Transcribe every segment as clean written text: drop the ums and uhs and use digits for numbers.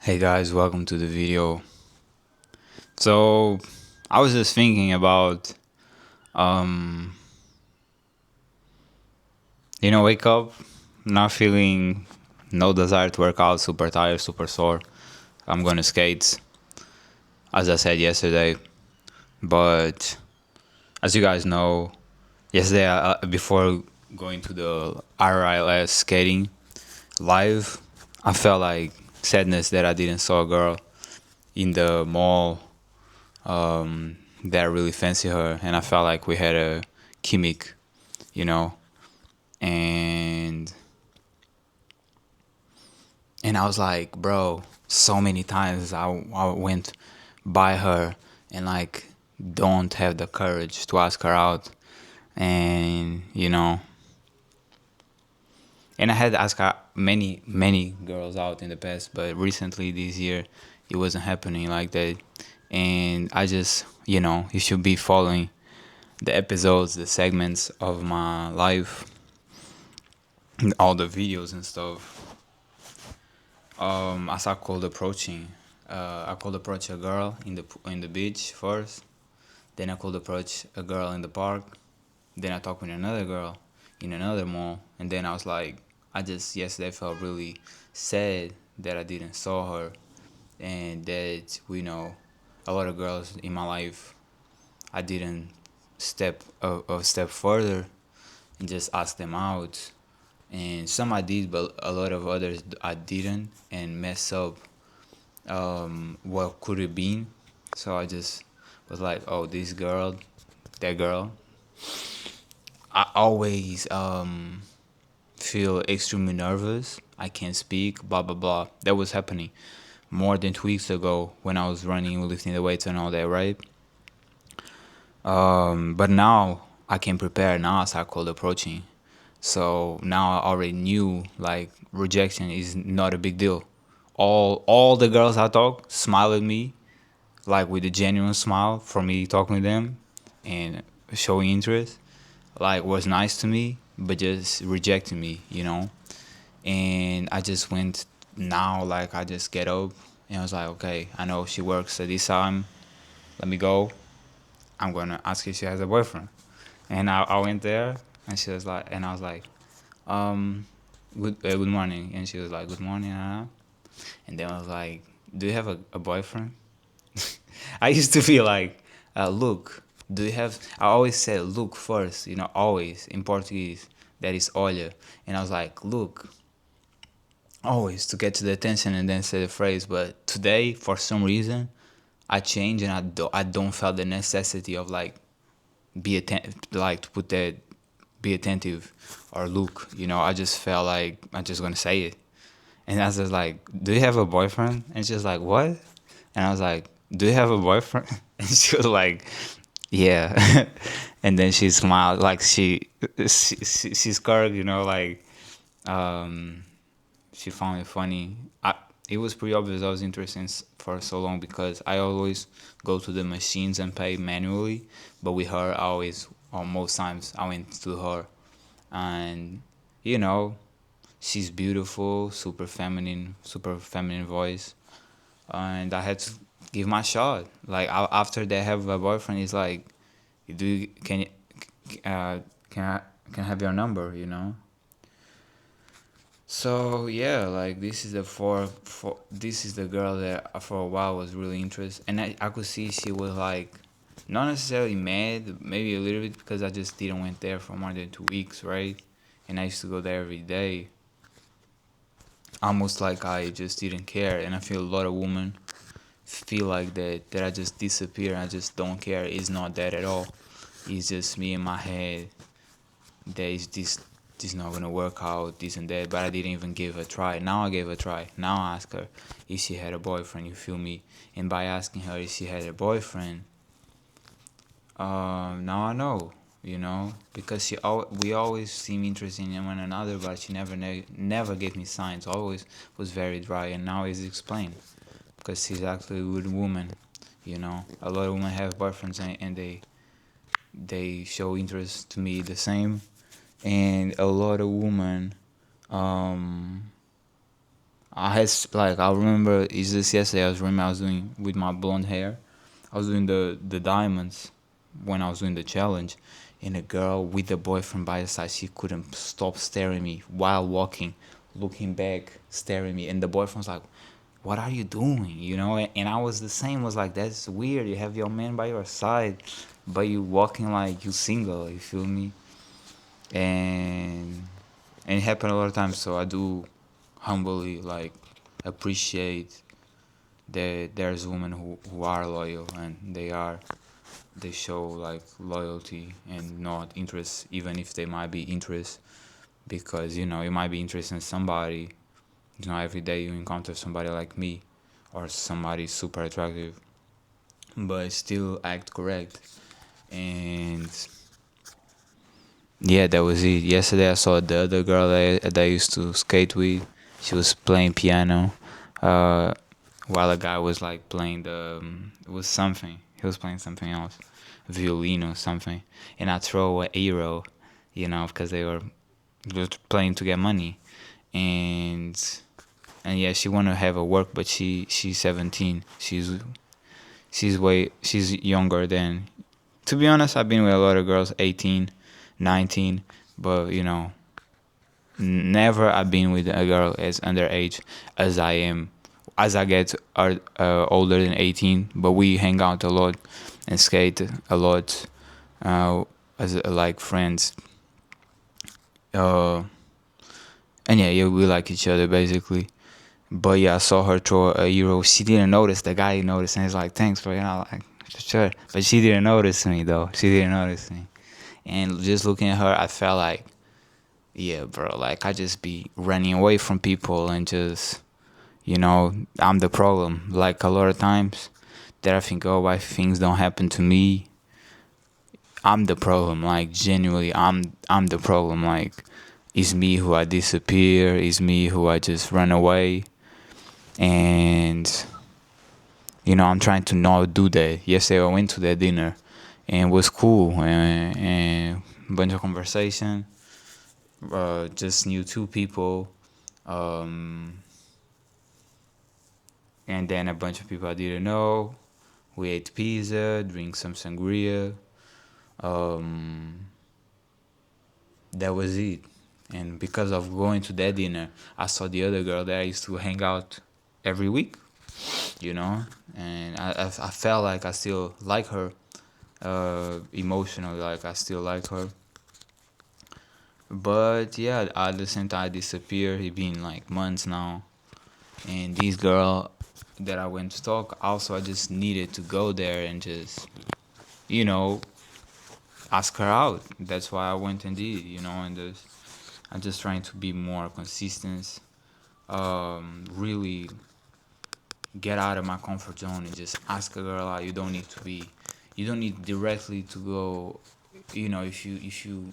Hey guys, welcome to the video. So, I was just thinking about, um, wake up, not feeling no desire to work out, super tired, super sore. I'm gonna skate, as I said yesterday. But as you guys know, yesterday before going to the RILS skating live, I felt like sadness that I didn't saw a girl in the mall that really fancy her, and I felt like we had a gimmick, you know, and I was like, bro, so many times I went by her and like don't have the courage to ask her out, and and I had asked her many girls out in the past, but recently this year it wasn't happening like that, and I just you should be following the episodes, the segments of my life, all the videos and stuff. As I called approaching, I called approach a girl in the beach first. Then I called approach a girl in the park. Then I talked with another girl in another mall. And then I was like, I just yesterday felt really sad that I didn't saw her, and that a lot of girls in my life I didn't step a step further and just ask them out. And some I did, but a lot of others I didn't, and mess up what could have been. So I just was like, oh, this girl, that girl. I always feel extremely nervous. I can't speak, blah blah blah. That was happening more than 2 weeks ago when I was running, lifting the weights and all that, right? But now I can prepare. Now I start cold approaching. So now I already knew like rejection is not a big deal. All the girls I talk smile at me like with a genuine smile for me talking to them and showing interest. Like was nice to me, but just rejecting me. And I just went now like I just get up and I was like, okay, I know she works at this time. Let me go. I'm gonna ask if she has a boyfriend. And I went there, and she was like, and I was like, um, good morning. And she was like, good morning. And then I was like, do you have a boyfriend? I used to feel like, look, do you have? I always said look first, always in Portuguese. That is olha. And I was like, look, always to get to the attention and then say the phrase. But today, for some reason, I changed and I don't feel the necessity of like be attentive, like to put that be attentive or look. I just felt like I'm just gonna say it. And I was just like, "Do you have a boyfriend?" And she's like, "What?" And I was like, "Do you have a boyfriend?" And she was like, "Yeah." And then she smiled like she's scared, like um, she found it funny. It was pretty obvious I was interested for so long because I always go to the machines and pay manually, but with her, I always, or most times, I went to her, and you know, she's beautiful, super feminine voice, and I had to give my shot. Like after they have a boyfriend, it's like, do you, can you, can I have your number? So yeah, like this is the this is the girl that for a while was really interested, and I could see she was like not necessarily mad, maybe a little bit because I just didn't went there for more than 2 weeks, right? And I used to go there every day, almost like I just didn't care. And I feel a lot of women feel like that I just disappear, I just don't care. It's not that at all. It's just me in my head that is this not gonna work out, this and that. But I didn't even give a try. Now I gave a try. Now I ask her if she had a boyfriend. You feel me? And by asking her if she had a boyfriend, now I know. Because we always seem interested in one another, but she never gave me signs. Always was very dry, and now it's explained because she's actually a good woman. A lot of women have boyfriends, and they show interest to me the same, and a lot of women, um, I remember it's just yesterday. I was doing with my blonde hair. I was doing the diamonds when I was doing the challenge, and a girl with a boyfriend by her side, she couldn't stop staring me while walking, looking back, staring me, and the boyfriend was like, "What are you doing?" You know, and I was the same. Was like, "That's weird. You have your man by your side, but you walking like you single." You feel me? And it happened a lot of times. So I do humbly like appreciate that there's women who are loyal, and they show like loyalty and not interest, even if they might be interest, because you might be interested in somebody. Every day you encounter somebody like me or somebody super attractive, but still act correct. And yeah, that was it. Yesterday I saw the other girl that I used to skate with. She was playing piano, uh, while a guy was like playing it was something. He was playing something else, violin or something. And I throw a euro, because they were just playing to get money. And yeah, she wanna have a work, but she's 17. She's younger than. To be honest, I've been with a lot of girls 18, 19, but never I've been with a girl as underage as I am as I get older than 18. But we hang out a lot and skate a lot, as like friends. Uh, and yeah, we like each other basically. But yeah, I saw her throw a euro. She didn't notice. The guy noticed, and he's like, "Thanks, bro." Like, sure. But she didn't notice me though. She didn't notice me. And just looking at her, I felt like, yeah, bro. Like I just be running away from people and just, I'm the problem. Like a lot of times that I think, oh, why things don't happen to me. I'm the problem. Like genuinely, I'm the problem. Like it's me who I disappear. It's me who I just run away. And I'm trying to not do that. Yesterday I went to that dinner, and it was cool, and bunch of conversation. Just knew two people, um, and then a bunch of people I didn't know. We ate pizza, drink some sangria. Um, that was it. And because of going to that dinner, I saw the other girl that I used to hang out every week, and I felt like I still like her, emotionally, like I still like her. But yeah, at the same time, I disappeared. It been like months now, and this girl that I went to talk, also I just needed to go there and just, you know, ask her out. That's why I went and did, and I'm just trying to be more consistent. Really get out of my comfort zone and just ask a girl out. You don't need directly to go. If you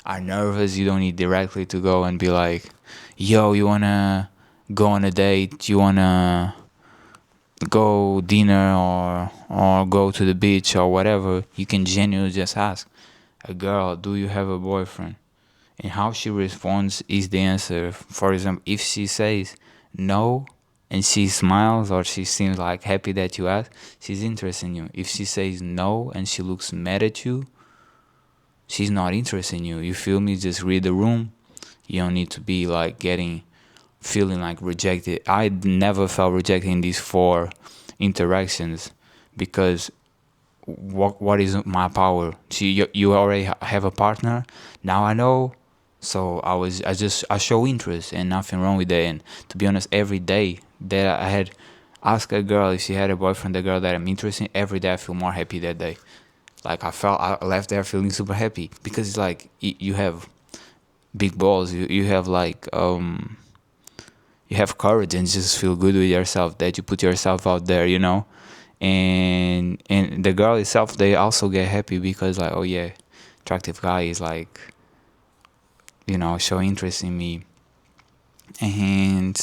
are nervous, you don't need directly to go and be like, "Yo, you wanna go on a date? You wanna go dinner or go to the beach or whatever?" You can genuinely just ask a girl, "Do you have a boyfriend?" And how she responds is the answer. For example, if she says no and she smiles or she seems like happy that you asked, she's interested in you. If she says no and she looks mad at you, she's not interested in you. You feel me? Just read the room. You don't need to be like feeling like rejected. I never felt rejected in these four interactions because what is my power? See, you already have a partner. Now I know, so I show interest and nothing wrong with that. And to be honest, every day that I had asked a girl if she had a boyfriend, the girl that I'm interested in, every day I feel more happy that day. Like I left there feeling super happy because it's like you have big balls. You have like you have courage and just feel good with yourself that you put yourself out there, and the girl itself, they also get happy because like, oh yeah, attractive guy is like, show interest in me. And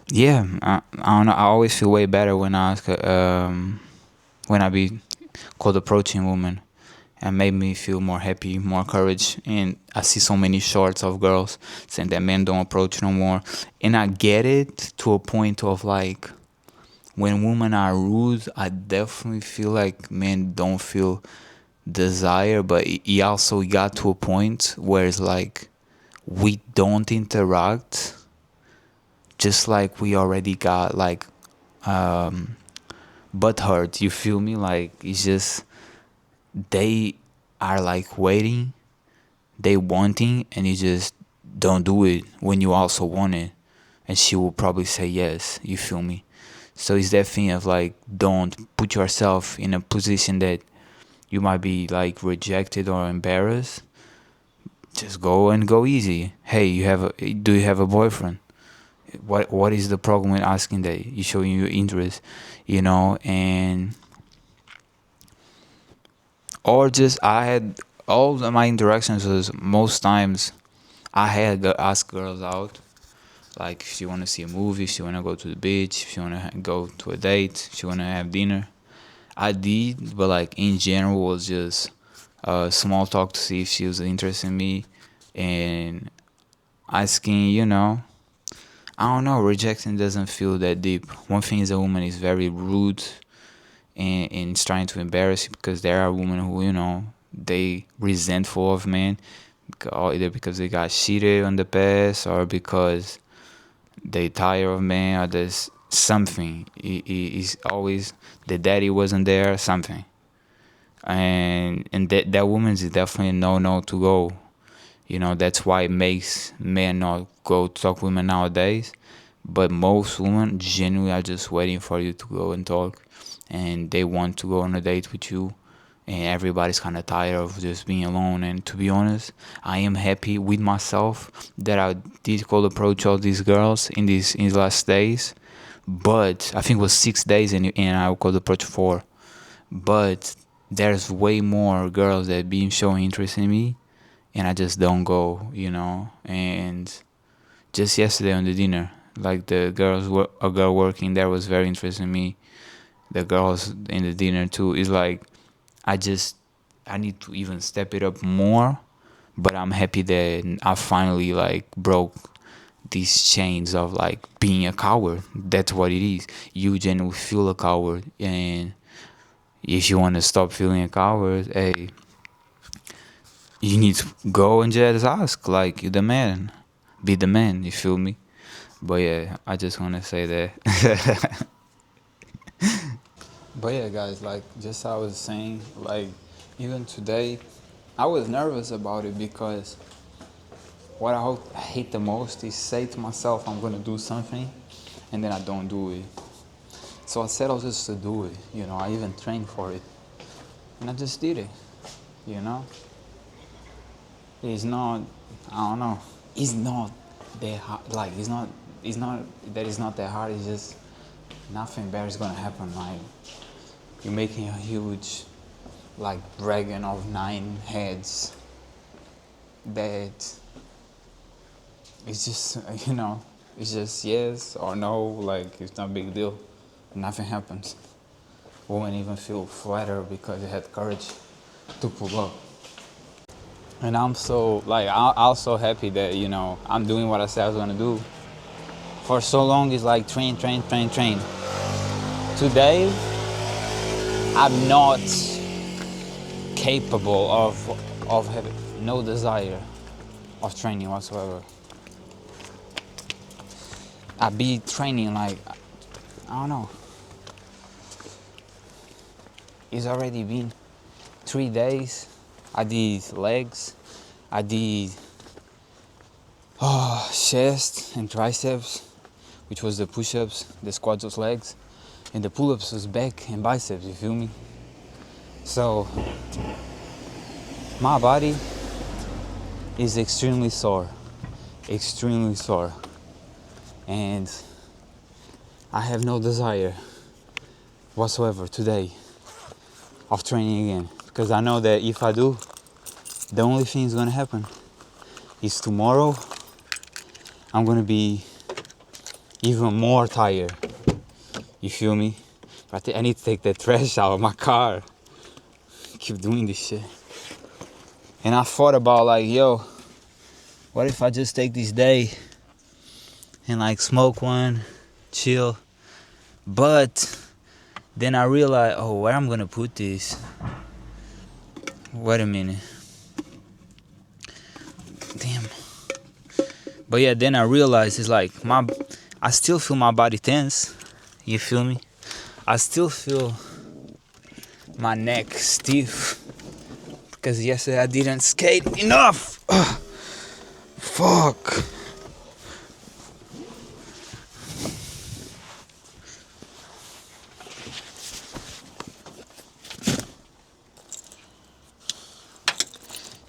yeah, I don't know, I always feel way better when I ask when I be called approaching woman. and made me feel more happy, more courage. And I see so many shorts of girls saying that men don't approach no more. And I get it to a point of like when women are rude, I definitely feel like men don't feel desire, but it also got to a point where it's like we don't interact just like we already got like butt hurt, you feel me? Like it's just they are like waiting, they wanting, and you just don't do it when you also want it, and she will probably say yes, you feel me? So it's that thing of like don't put yourself in a position that you might be like rejected or embarrassed. Just go and go easy. Hey, do you have a boyfriend? What is the problem with asking that? You showing your interest, and or just I had all of my interactions was most times I had to ask girls out. Like if she want to see a movie, if she want to go to the beach, if she want to go to a date, if she want to have dinner. I did, but like in general was just small talk to see if she was interested in me, and asking, I don't know, rejection doesn't feel that deep. One thing is a woman is very rude and is trying to embarrass you because there are women who, they resentful of men, either because they got cheated on the past or because they tired of men or there's something. It's always the daddy wasn't there, something. And that woman is definitely a no to go. That's why it makes men not go talk women nowadays. But most women genuinely are just waiting for you to go and talk, and they want to go on a date with you. And everybody's kind of tired of just being alone. And to be honest, I am happy with myself that I did cold approach all these girls in these last days. But I think it was 6 days, and I cold approach four. But there's way more girls that been showing interest in me, and I just don't go. And just yesterday on the dinner, like a girl working there was very interested in me. The girls in the dinner too. Is like I just I need to even step it up more, but I'm happy that I finally like broke these chains of like being a coward. That's what it is. You genuinely feel a coward, and if you want to stop feeling a coward, hey, you need to go and just ask, like you the man, be the man. You feel me? But yeah, I just want to say that. But yeah, guys, like just I was saying, like even today, I was nervous about it because what I hate the most is say to myself I'm gonna do something, and then I don't do it. So I settled just to do it. I even trained for it, and I just did it. You know, it's not. I don't know. It's not that hard. Like it's not. It's not that it's not that hard. It's just nothing bad is gonna happen. Like you're making a huge, like dragon of 9 heads. That it's just it's just yes or no. Like it's not a big deal. Nothing happens. Women even feel flattered because they had courage to pull up. And I'm so like I'm so happy that I'm doing what I said I was gonna do. For so long it's like train. Today I'm not capable of having no desire of training whatsoever. I be training like I don't know. It's already been 3 days. I did legs. I did chest and triceps, which was the push-ups. The squats was legs, and the pull-ups was back and biceps. You feel me? So my body is extremely sore, and I have no desire whatsoever today of training again, because I know that if I do, the only thing that's gonna happen is tomorrow I'm gonna be even more tired. You feel me? But I need to take the trash out of my car. Keep doing this shit. And I thought about like, yo, what if I just take this day and like smoke one, chill. But then I realized, oh, where I'm gonna put this? Wait a minute. Damn. But yeah, then I realized it's like I still feel my body tense. You feel me? I still feel my neck stiff because yesterday I didn't skate enough. Ugh. Fuck.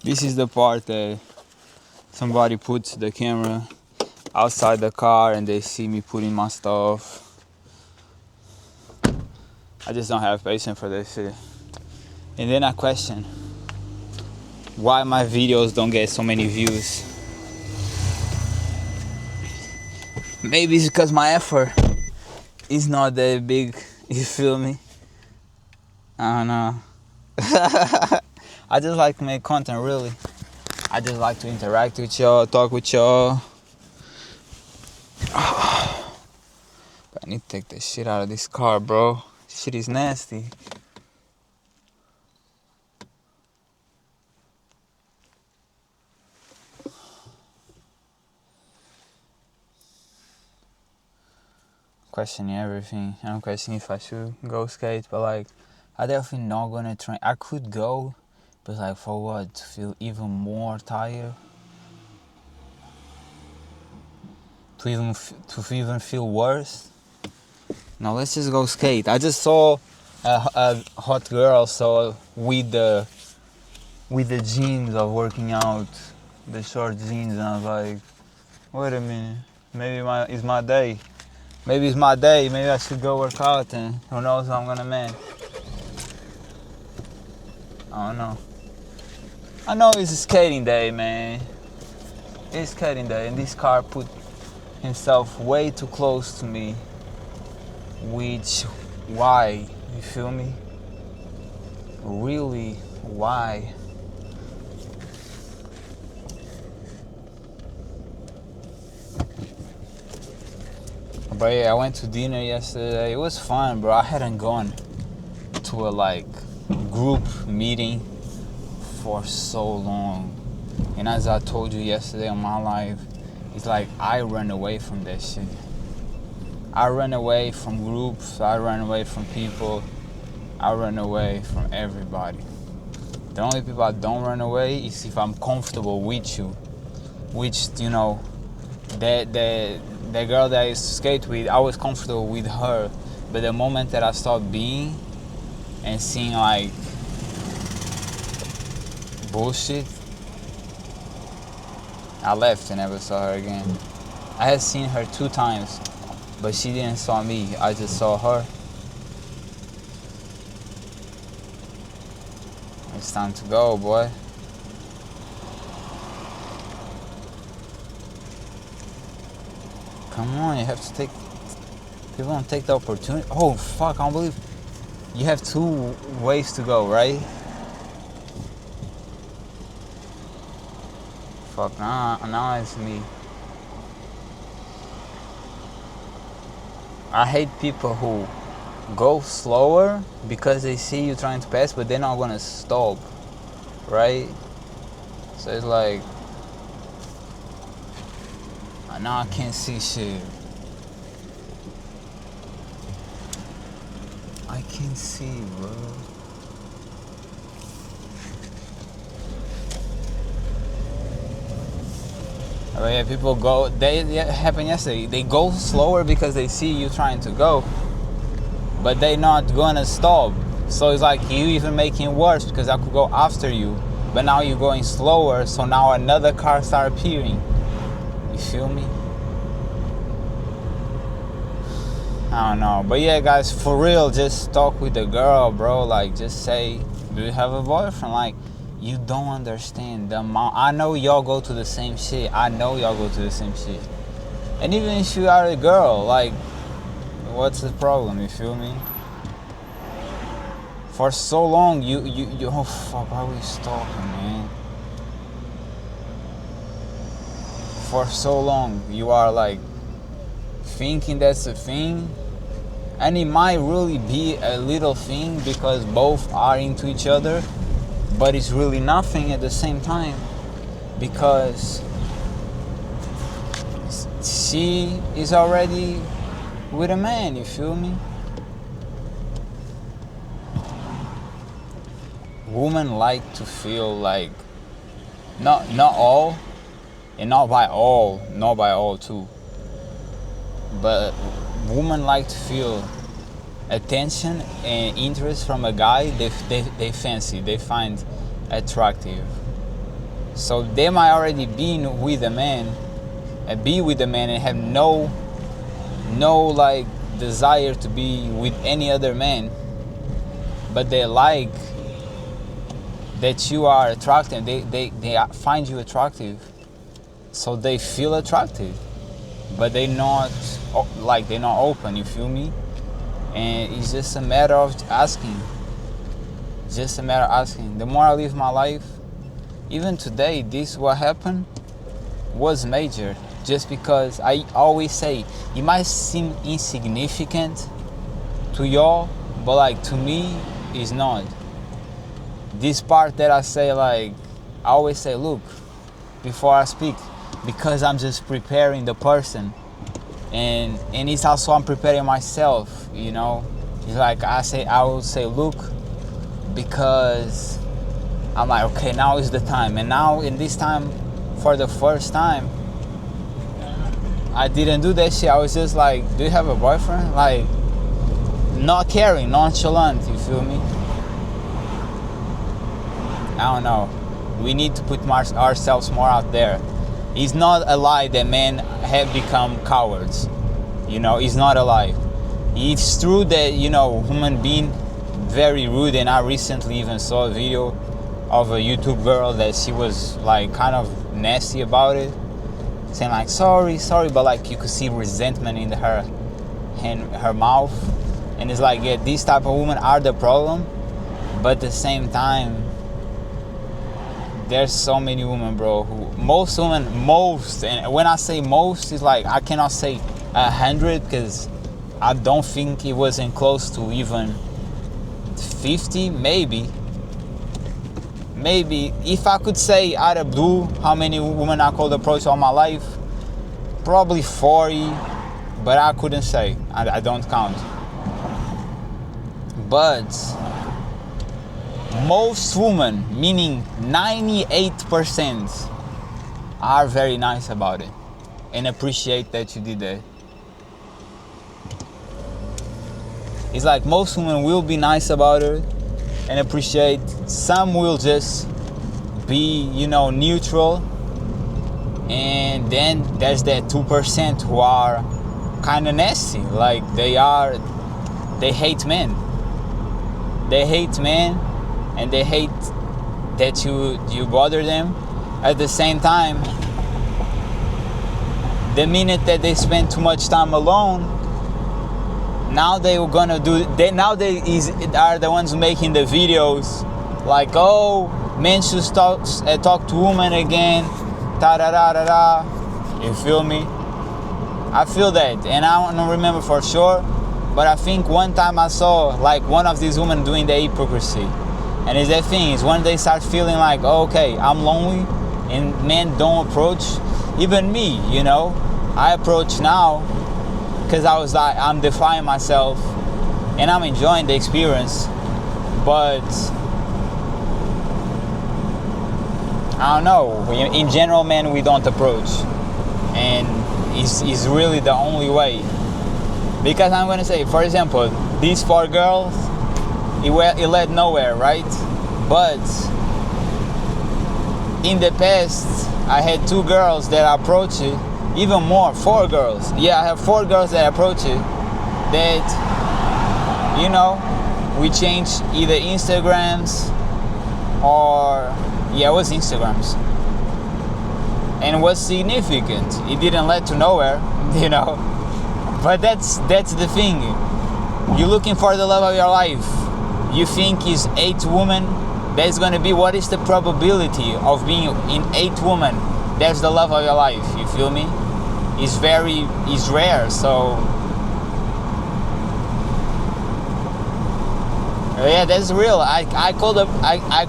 This is the part that somebody puts the camera outside the car and they see me putting my stuff. I just don't have patience for this shit. And then I question why my videos don't get so many views. Maybe it's because my effort is not that big. You feel me? I don't know. I just like to make content, really. I just like to interact with y'all, talk with y'all. But I need to take the shit out of this car, bro. Shit is nasty. Questioning everything. I'm questioning if I should go skate, but like, I definitely not gonna train. I could go, but like for what? To feel even more tired? To even feel worse? No, let's just go skate. I just saw a hot girl, so with the jeans of working out, the short jeans, and I was like, wait a minute, maybe it's my day. Maybe it's my day. Maybe I should go work out, and who knows how I'm gonna man. I don't know. I know it's a skating day, man. It's skating day, and this car put himself way too close to me. Which, why? You feel me? Really, why? But yeah, I went to dinner yesterday. It was fun, bro. I hadn't gone to a like group meeting for so long. And as I told you yesterday on my live, it's like I run away from that shit. I run away from groups. I run away from people. I run away from everybody. The only people I don't run away is if I'm comfortable with you. Which, you know, the girl that I used to skate with, I was comfortable with her. But the moment that I stopped being and seeing like bullshit, I left and never saw her again. I had seen her 2 times, but she didn't saw me. I just saw her. It's time to go, boy. Come on, you have to take... People don't take the opportunity. Oh, fuck, I don't believe... You have 2 ways to go, right? Fuck, now it's me. I hate people who go slower because they see you trying to pass, but they're not gonna stop, right? So it's like... Now I can't see shit. I can't see, bro. I mean, yeah, people go. It happened yesterday. They go slower because they see you trying to go, but they not gonna stop. So it's like you even making worse because I could go after you, but now you're going slower. So now another car start appearing. You feel me? I don't know. But yeah, guys, for real, just talk with the girl, bro. Like, just say, do you have a boyfriend? Like, you don't understand the amount. I know y'all go to the same shit. And even if you are a girl, like, what's the problem? You feel me? For so long, you oh fuck, why are we stalking, man? for so long you are like thinking that's a thing, and it might really be a little thing because both are into each other, but it's really nothing at the same time because she is already with a man, you feel me? Women like to feel like not all, and not by all too, but women like to feel attention and interest from a guy they fancy, they find attractive. So they might already be with a man and have no like desire to be with any other man, but they like that you are attractive. They find you attractive, so they feel attractive, but they're not open, you feel me? And it's just a matter of asking. The more I live my life, even today, this what happened was major, just because I always say it might seem insignificant to y'all, but like to me it's not. This part that I say, like I always say, look, before I speak, because I'm just preparing the person, and it's also I'm preparing myself, you know. It's like I would say look, because I'm like, okay, now is the time. And now in this time, for the first time, I didn't do that shit. I was just like, do you have a boyfriend? Like, not caring, nonchalant, you feel me? I don't know. We need to put ourselves more out there. It's not a lie that men have become cowards. You know, it's not a lie. It's true that, you know, human being very rude, and I recently even saw a video of a YouTube girl that she was like kind of nasty about it, saying like sorry, but like you could see resentment in her mouth, and it's like, yeah, these type of women are the problem, but at the same time, there's so many women, bro, most, and when I say most, it's like I cannot say 100 because I don't think it wasn't close to even 50, maybe. If I could say out of blue how many women I could approach all my life, probably 40, but I couldn't say. I don't count. But most women, meaning 98%, are very nice about it and appreciate that you did that. It's like most women will be nice about it and appreciate. Some will just be, you know, neutral, and then there's that 2% who are kind of nasty. Like they hate men. They hate men, and they hate that you bother them. At the same time, the minute that they spend too much time alone, now they were gonna do. Now they are the ones making the videos, like, oh, men should talk to women again, ta da da da da. You feel me? I feel that, and I don't remember for sure, but I think one time I saw like one of these women doing the hypocrisy, and it's that thing. Is when they start feeling like, oh, okay, I'm lonely, and men don't approach. Even me, you know, I approach now. Because I was like, I'm defying myself and I'm enjoying the experience, but I don't know. In general, men, we don't approach, and it's really the only way. Because I'm gonna say, for example, these 4 girls, it led nowhere, right? But in the past, I had 2 girls that approached it. Even more, 4 girls. Yeah, I have 4 girls that approach it. That, you know, we changed either Instagrams or, yeah, it was Instagrams. And it was significant. It didn't lead to nowhere, you know. But that's the thing. You're looking for the love of your life. You think it's 8 women. That's gonna be, what is the probability of being in 8 women that's the love of your life. You feel me? It's rare. So yeah, that's real. I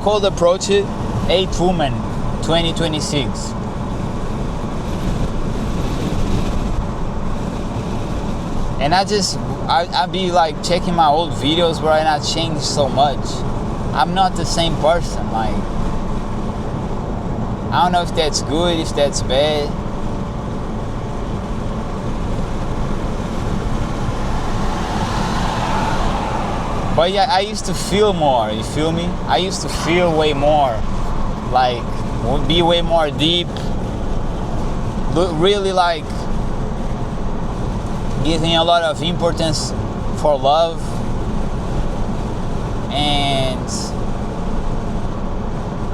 could approach it 8 women 2026. And I be like checking my old videos, bro, and I changed so much. I'm not the same person. Like, I don't know if that's good, if that's bad. But yeah, I used to feel more, you feel me? I used to feel way more. Like, would be way more deep. Really like giving a lot of importance for love. And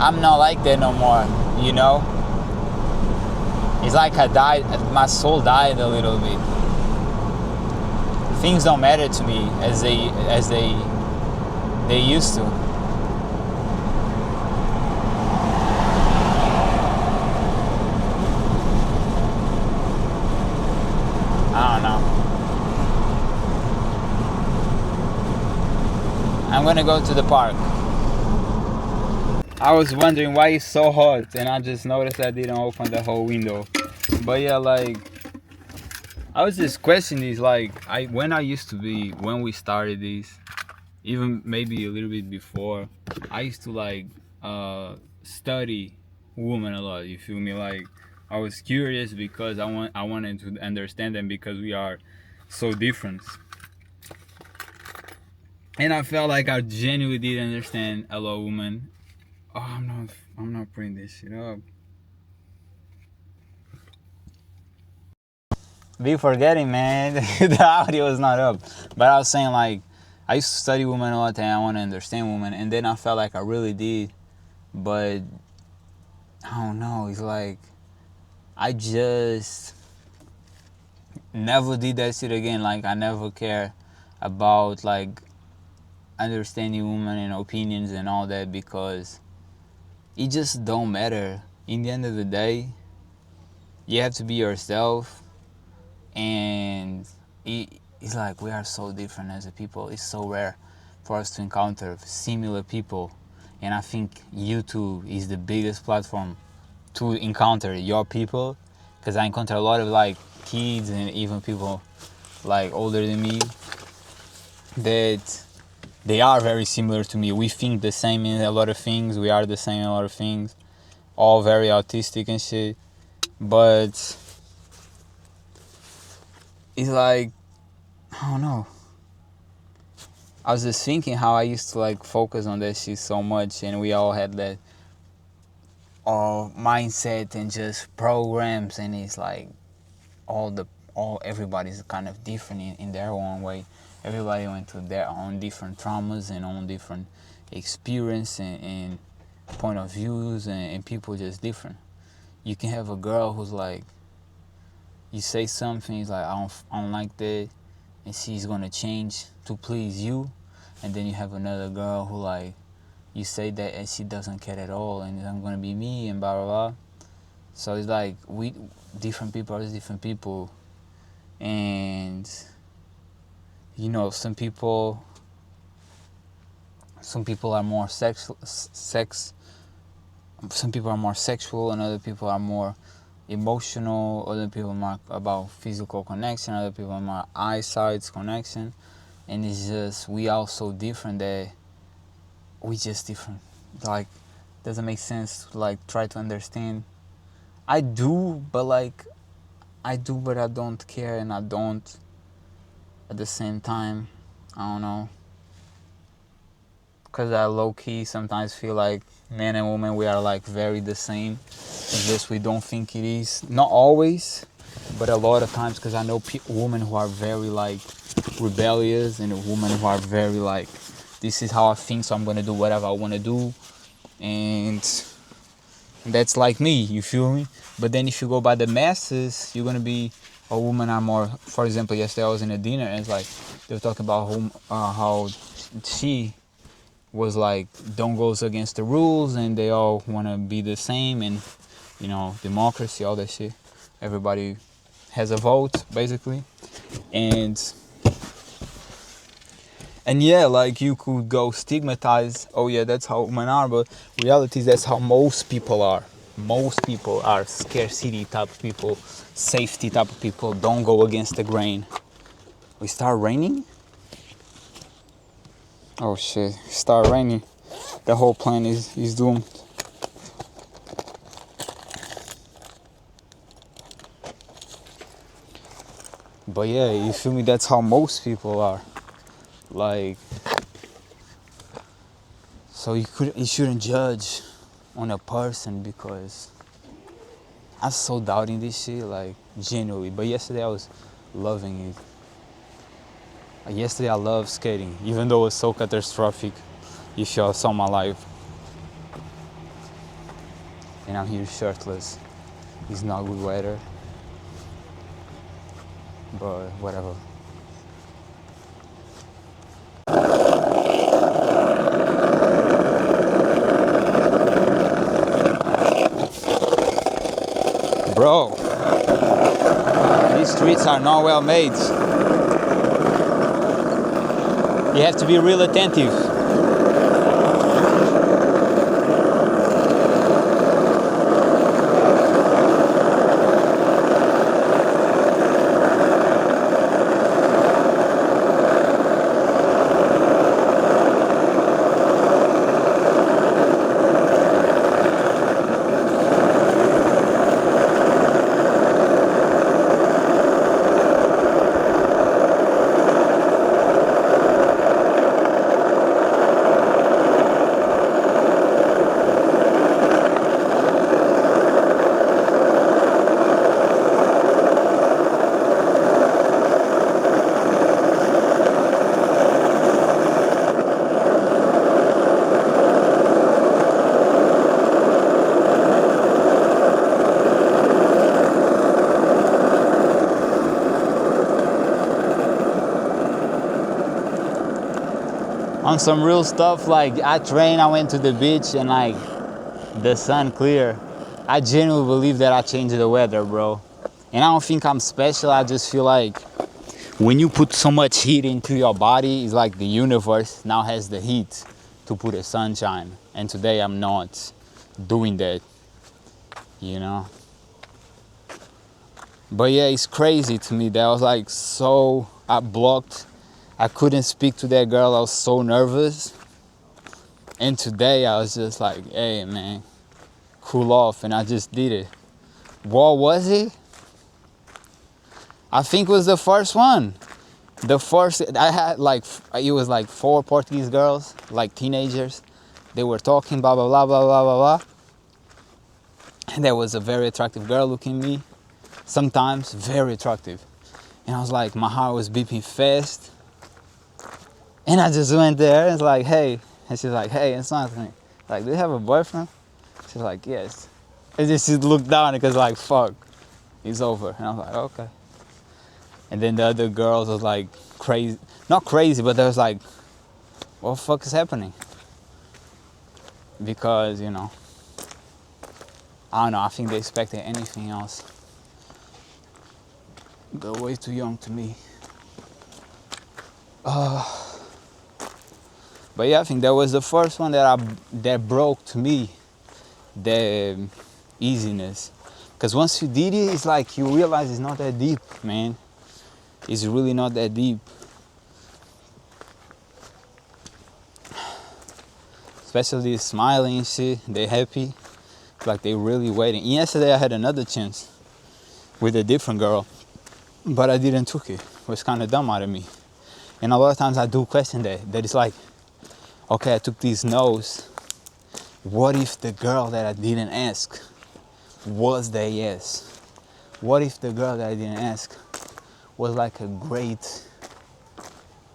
I'm not like that no more, you know? It's like I died, my soul died a little bit. Things don't matter to me as they used to. I don't know. I'm gonna go to the park. I was wondering why it's so hot, and I just noticed I didn't open the whole window. But yeah, like, I was just questioning this, like, when we started this, even maybe a little bit before, I used to like study women a lot. You feel me? Like, I was curious because I wanted to understand them because we are so different. And I felt like I genuinely did understand a lot of women. Oh, I'm not putting this shit up. Be forgetting, man. The audio is not up. But I was saying, like, I used to study women a lot and I want to understand women, and then I felt like I really did. But I don't know, it's like I just never did that shit again. Like, I never care about like understanding women and opinions and all that because it just don't matter. In the end of the day, you have to be yourself, and it's like we are so different as a people. It's so rare for us to encounter similar people, and I think YouTube is the biggest platform to encounter your people, because I encounter a lot of like kids and even people like older than me that they are very similar to me. We think the same in a lot of things. We are the same in a lot of things. All very autistic and shit. But it's like, I don't know. I was just thinking how I used to like focus on that shit so much, and we all had that mindset and just programs, and it's like everybody's kind of different in their own way. Everybody went through their own different traumas and own different experience and point of views, and people just different. You can have a girl who's like, you say something, it's like, I don't like that, and she's gonna change to please you. And then you have another girl who like, you say that and she doesn't care at all, and I'm gonna be me and blah blah blah. So it's like different people are different people, and you know, some people are more some people are more sexual, and other people are more emotional. Other people are more about physical connection. Other people are more eyesight connection. And it's just, we all so different that we just different. Like, doesn't make sense to like try to understand. I do, but I don't care, and I don't at the same time. I don't know. Because I low-key sometimes feel like man and woman, we are like very the same. It's just we don't think it is. Not always, but a lot of times, because I know women who are very like rebellious, and women who are very like, this is how I think, so I'm gonna do whatever I want to do, and that's like me, you feel me? But then if you go by the masses, you're gonna be a woman are more. For example, yesterday I was in a dinner, and it's like they were talking about how she was like, don't go against the rules, and they all want to be the same, and you know, democracy, all that shit. Everybody has a vote, basically. And yeah, like you could go stigmatize, oh yeah, that's how women are, but reality is that's how most people are. Most people are scarcity type of people, safety type of people, don't go against the grain. We start raining? Oh shit, start raining. The whole plan is doomed. But yeah, you feel me? That's how most people are. Like, so you shouldn't judge on a person because I'm so doubting this shit, like genuinely. But yesterday I was loving it. Like, yesterday I loved skating, even though it was so catastrophic. If y'all saw my life, and I'm here shirtless. It's not good weather, but whatever. Bro, these streets are not well made. You have to be real attentive. On some real stuff, like I trained, I went to the beach and like the sun clear. I genuinely believe that I changed the weather, bro. And I don't think I'm special. I just feel like when you put so much heat into your body, it's like the universe now has the heat to put a sunshine. And today I'm not doing that, you know. But yeah, it's crazy to me that I was like so, I blocked. I couldn't speak to that girl. I was so nervous. And today I was just like, hey man, cool off. And I just did it. What was it? I think it was the first one. The first, I had like, it was like 4 Portuguese girls, like teenagers. They were talking, blah, blah, blah, blah, blah, blah, blah. And there was a very attractive girl looking at me. Sometimes very attractive. And I was like, my heart was beating fast. And I just went there and it's like, hey. And she's like, hey, it's nothing. Like, do you have a boyfriend? She's like, yes. And then she looked down because like, fuck, it's over. And I was like, okay. And then the other girls was like crazy, not crazy, but they was like, what the fuck is happening? Because, you know, I don't know, I think they expected anything else. They're way too young to me. But yeah, I think that was the first one that broke to me the easiness. Because once you did it, it's like you realize it's not that deep, man. It's really not that deep. Especially smiling and shit, they happy. Like they really waiting. Yesterday I had another chance with a different girl, but I didn't took it. It was kind of dumb out of me. And a lot of times I do question that it's like, okay, I took these no's. What if the girl that I didn't ask was the yes? What if the girl that I didn't ask was like a great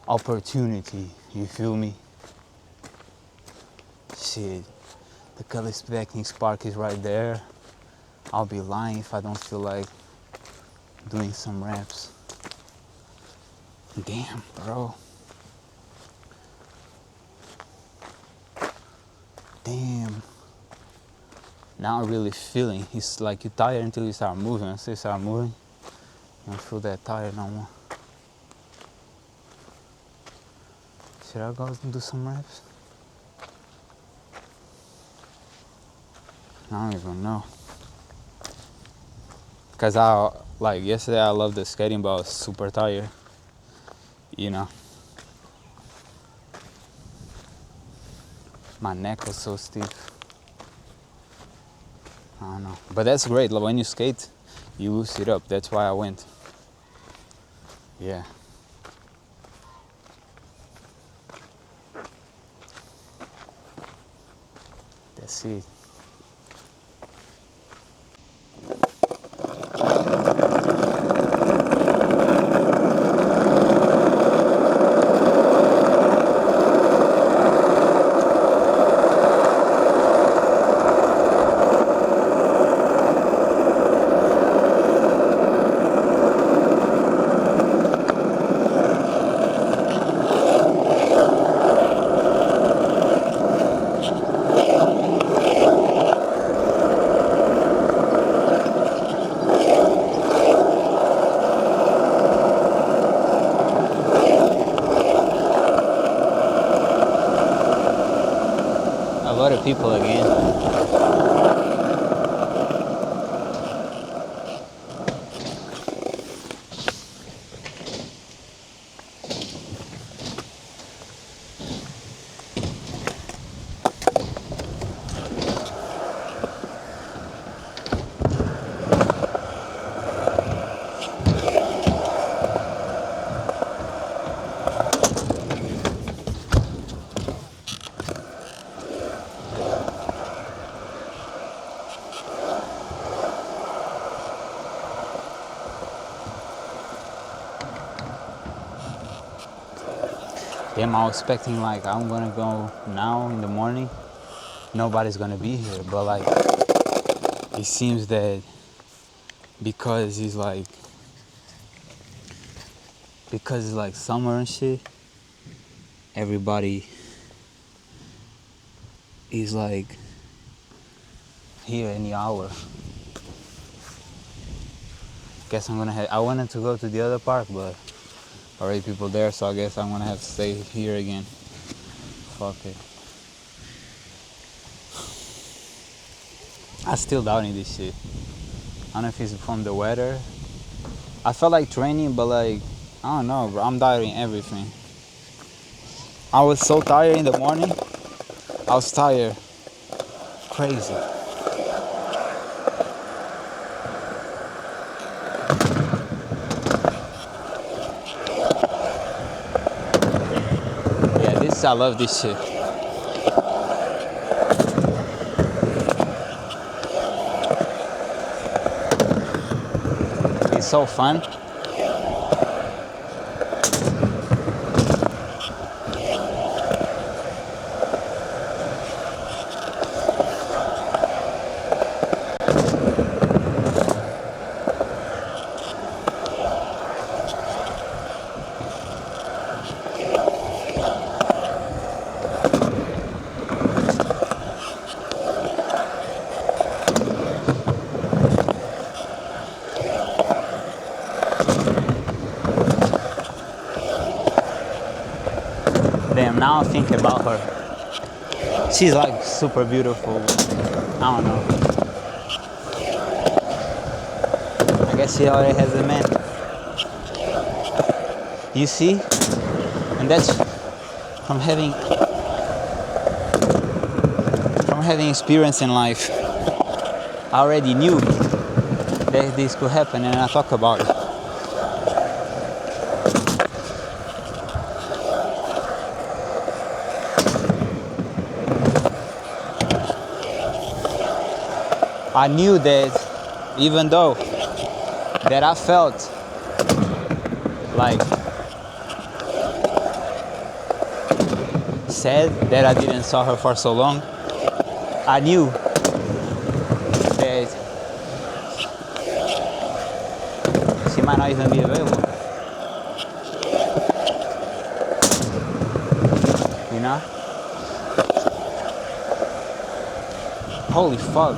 opportunity? You feel me? Shit, the color expecting spark is right there. I'll be lying if I don't feel like doing some raps. Damn, bro. Damn. not really feeling. It's like you tired until you start moving. Once you start moving, you don't feel that tired no more. Should I go and do some reps? I don't even know. Cause like yesterday I loved the skating, but I was super tired. You know, my neck was so stiff. I don't know, but that's great. Like when you skate, you lose it up. That's why I went. Yeah. That's it. A lot of people again. Damn, I was expecting like I'm gonna go now in the morning. Nobody's gonna be here, but like it seems that because it's like summer and shit, everybody is like here any hour. Guess I'm gonna I wanted to go to the other park, but already people there, so I guess I'm gonna have to stay here again. Fuck it. I still doubting this shit. I don't know if it's from the weather. I felt like training, but like I don't know, bro. I'm doubting everything. I was so tired in the morning. I was tired. Crazy. Yeah, I love this shit. It's so fun. Damn, now I think about her. She's like super beautiful. I don't know. I guess she already has a man. You see? And that's from having experience in life. I already knew that this could happen and I talk about it. I knew that even though that I felt like sad that I didn't saw her for so long, I knew that she might not even be available. You know? Holy fuck.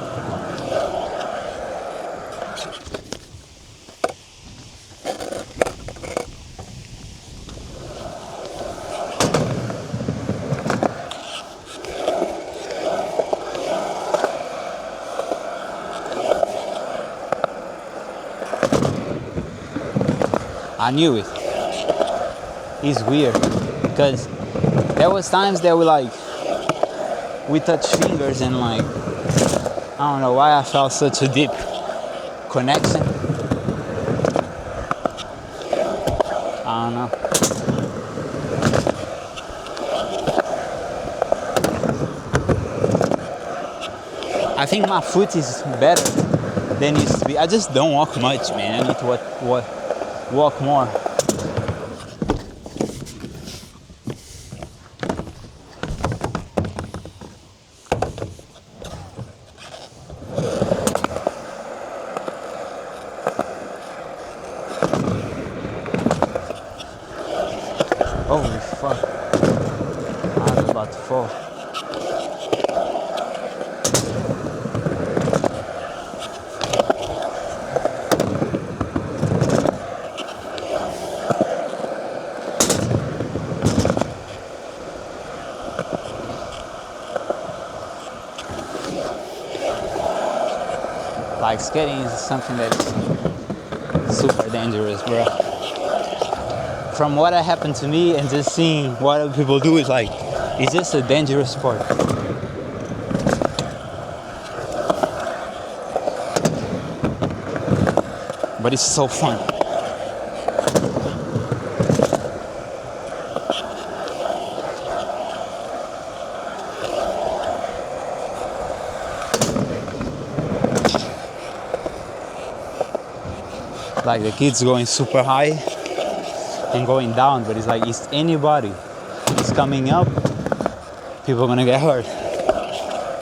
I knew it. It's weird because there was times that we touch fingers and like I don't know why I felt such a deep connection. I don't know. I think my foot is better than it used to be. I just don't walk much, man. I need to walk more. Holy fuck. I was about to fall. Like skating is something that's super dangerous, bro. From what happened to me and just seeing what other people do, is like it's just a dangerous sport. But it's so fun. Like the kids going super high and going down, but it's like it's anybody is coming up, people are gonna get hurt.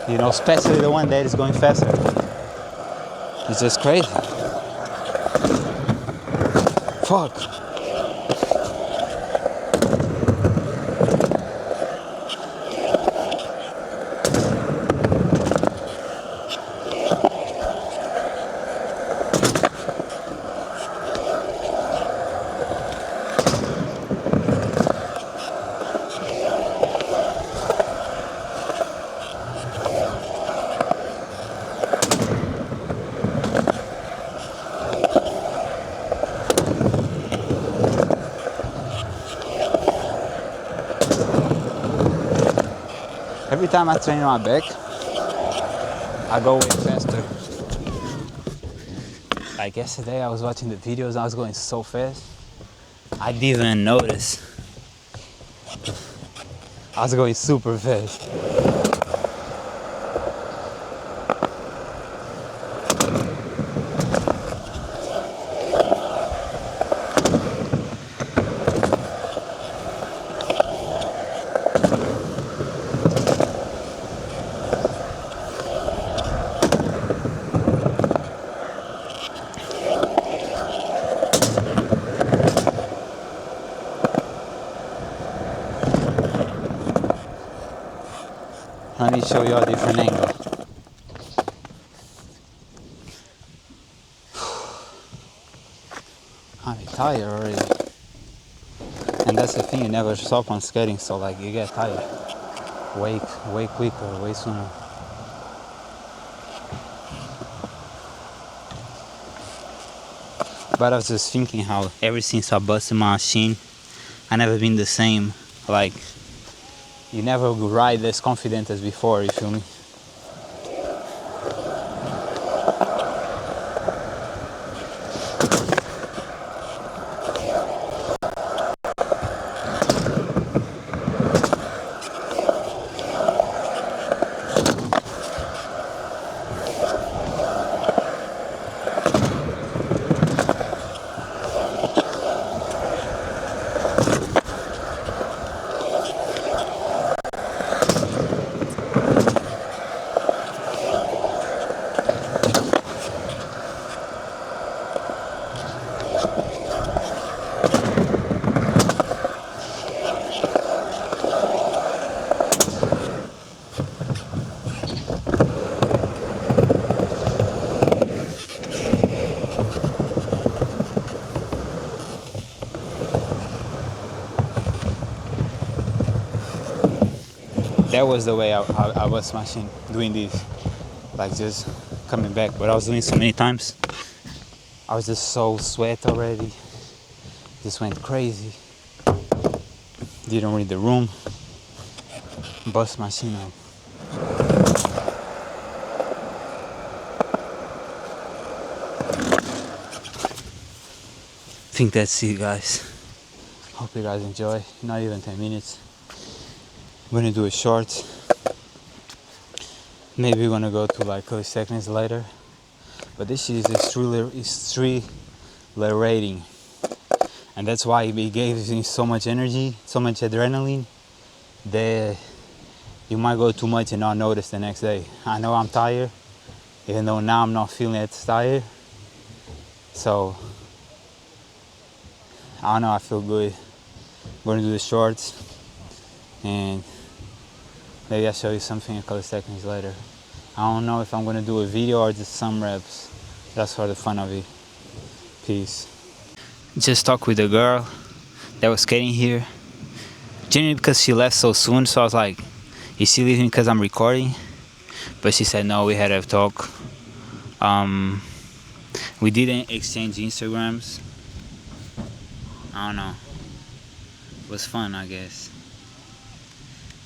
You know, especially the one that is going faster. It's just crazy. Fuck. Every time I train my back, I go way faster. Like yesterday, I was watching the videos, I was going so fast. I didn't even notice. I was going super fast. Let me show you a different angle. I'm tired already. And that's the thing, you never stop on skating, so like you get tired. Way quicker, way sooner. But I was just thinking how ever since I busted my shin, I never been the same. Like, you never ride as confident as before, you feel me? That was the way I was smashing, doing this, like just coming back. But I was doing so many times, I was just so sweat already, Just went crazy. Didn't read the room. Bust machine up. I think that's it, guys. Hope you guys enjoy. Not even 10 minutes. I'm gonna do it short. Maybe we're gonna go to like 30 seconds later. But this is extremely rating. And that's why it gave me so much energy, so much adrenaline, that you might go too much and not notice the next day. I know I'm tired, even though now I'm not feeling as tired. So, I don't know, I feel good. We're gonna do the shorts, and maybe I'll show you something a couple seconds later. I don't know if I'm gonna do a video or just some reps. That's for the fun of it. Peace. Just talked with a girl that was skating here. Generally because she left so soon, so I was like, is she leaving because I'm recording? But she said no, we had a talk. We didn't exchange Instagrams. I don't know. It was fun, I guess.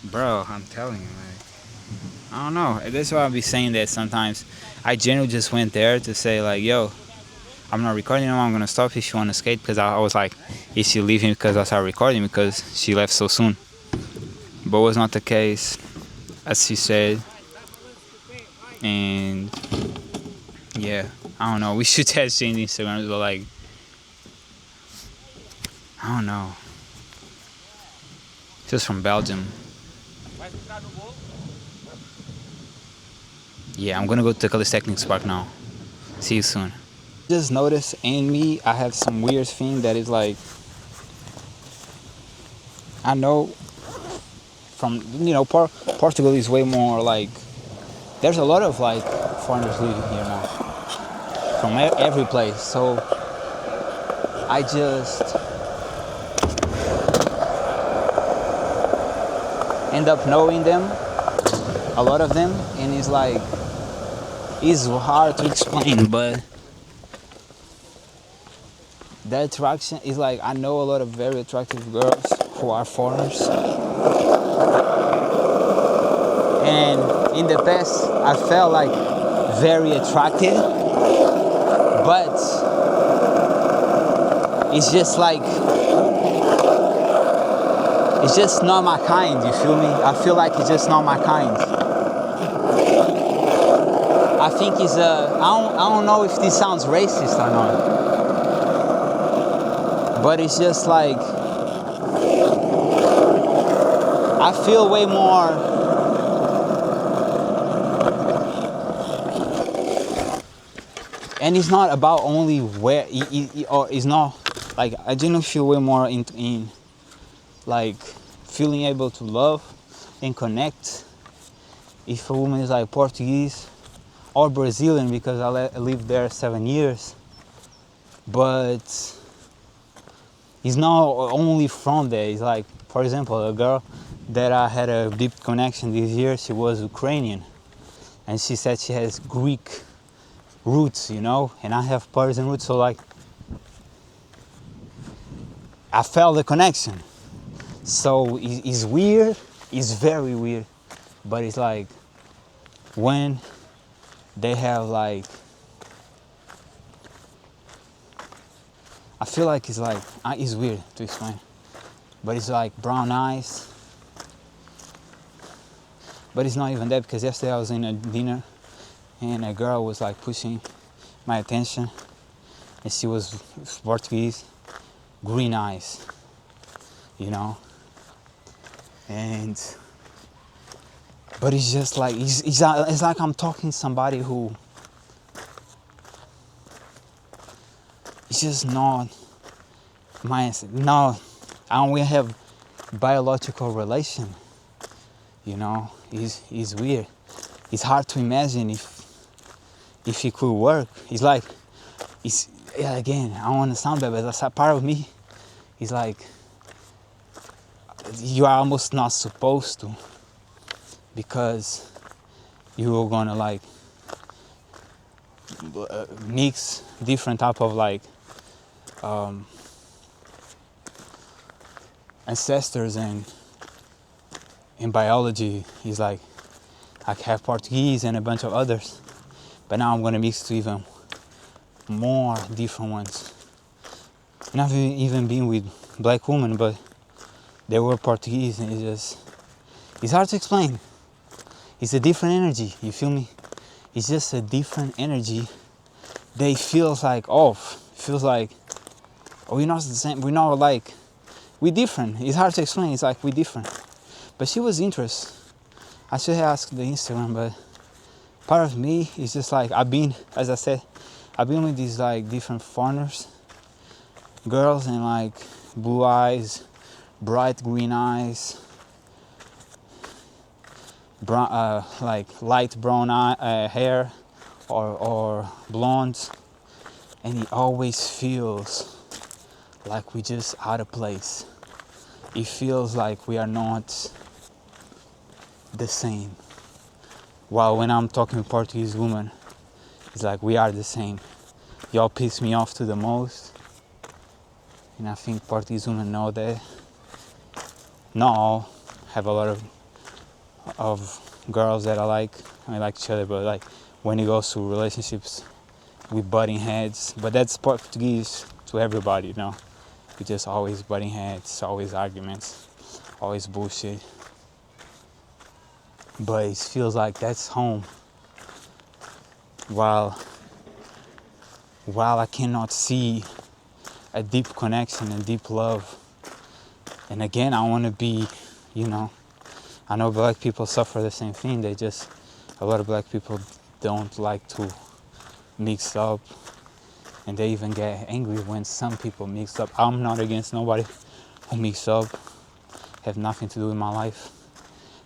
Bro, I'm telling you, like, I don't know. That's why I'll be saying that sometimes. I generally just went there to say like, yo, I'm not recording anymore, I'm gonna stop if she wanna skate, because I was like, is she leaving because I started recording because she left so soon? But it was not the case, as she said. And yeah, I don't know, we should test change Instagrams, but like, I don't know. Just from Belgium. Yeah, I'm gonna go to the Calisthenics Park now. See you soon. Just noticed in me, I have some weird thing that is like, I know from, Portugal is way more like, there's a lot of like foreigners living here now from every place. So I just end up knowing them, a lot of them, and it's like, it's hard to explain, but that attraction is like, I know a lot of very attractive girls who are foreigners, and in the past I felt like very attractive, but it's just like, it's just not my kind, you feel me? I feel like it's just not my kind. I think it's I don't know if this sounds racist or not, but it's just like, I feel way more, and it's not about only where, or it's not, like, I genuinely feel way more in like, feeling able to love and connect if a woman is like Portuguese or Brazilian, because I lived there 7 years, but it's not only from there. It's like, for example, a girl that I had a deep connection this year, she was Ukrainian, and she said she has Greek roots, and I have Persian roots, so like, I felt the connection. So it's weird, it's very weird, but it's like, when they have like, I feel like it's like, it's weird to explain, but it's like brown eyes, but it's not even that, because yesterday I was in a dinner and a girl was like pushing my attention, and she was Portuguese, green eyes, and but it's just like, it's like I'm talking to somebody who, it's just not my, no, we have biological relation, it's weird. It's hard to imagine if it could work. It's like, again, I don't want to sound bad, but that's a part of me. It's like, you are almost not supposed to, because you're gonna like mix different type of like ancestors and in biology is like I have Portuguese and a bunch of others, but now I'm gonna mix to even more different ones. And I've even been with black women, but they were Portuguese, and it's hard to explain. It's a different energy, you feel me? It's just a different energy. They feels like off. Feels like, oh, we're not the same. We're not alike. We're different. It's hard to explain. It's like we're different. But she was interested. I should have asked the Instagram, but part of me is just like as I said, I've been with these like different foreigners, girls, and like blue eyes, bright green eyes, brown, like light brown hair, or blonde, and it always feels like we just out of place. It feels like we are not the same. While when I'm talking to Portuguese women, it's like we are the same. Y'all piss me off to the most, and I think Portuguese women know that. Not all, have a lot of girls that I like each other, but like when it goes to relationships, we butting heads. But that's Portuguese to everybody, you know. We just always butting heads, always arguments, always bullshit. But it feels like that's home. While I cannot see a deep connection and deep love. And again, I want to be, you know, I know black people suffer the same thing. A lot of black people don't like to mix up, and they even get angry when some people mix up. I'm not against nobody who mix up, have nothing to do with my life.